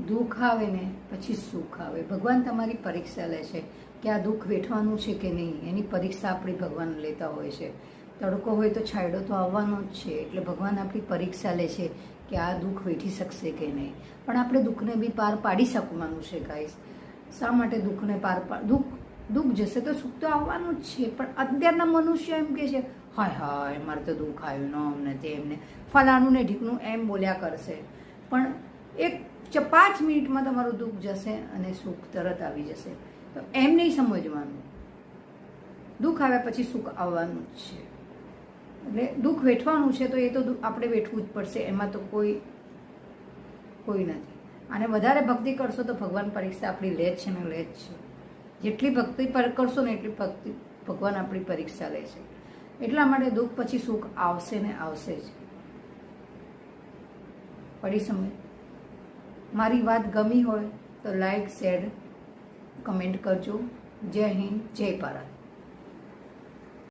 દુઃખ આવે ને પછી સુખ આવે. ભગવાન તમારી પરીક્ષા લે છે કે આ દુઃખ વેઠવાનું છે કે નહીં. એની પરીક્ષા આપણી ભગવાન લેતા હોય છે. તડકો હોય તો છાંયડો તો આવવાનો જ છે. એટલે ભગવાન આપણી પરીક્ષા લે છે કે આ દુઃખ વેઠી શકશે કે નહીં. પણ આપણે દુઃખને બી પાર પાડી શકવાનું છે ગાઈસ. શા માટે દુઃખને દુઃખ જશે તો સુખ તો આવવાનું જ છે. પણ અત્યારના મનુષ્ય એમ કે છે હાય હાય મારે તો દુઃખ આવ્યું ન અમને તેમને ફલાણું ને ઢીકનું એમ બોલ્યા કરશે. પણ 5 મિનિટમાં તમારું દુઃખ જશે અને સુખ તરત આવી જશે. તો એમ નહીં સમજવાનું. દુઃખ આવ્યા પછી સુખ આવવાનું જ છે. એટલે દુઃખ વેઠવાનું છે તો એ તો આપણે વેઠવું જ પડશે. એમાં તો કોઈ નથી. અને વધારે ભક્તિ કરશો તો ભગવાન પરીક્ષા આપણી લે જ છે ને લે જ છે. જેટલી ભક્તિ કરશો ને એટલી ભક્તિ ભગવાન આપણી પરીક્ષા લે છે. એટલા માટે દુઃખ પછી સુખ આવશે ને આવશે જ. પડી સમજ. મારી વાત ગમી હોય તો લાઈક શેર કમેન્ટ કરજો. જય હિન્દ, જય ભારત.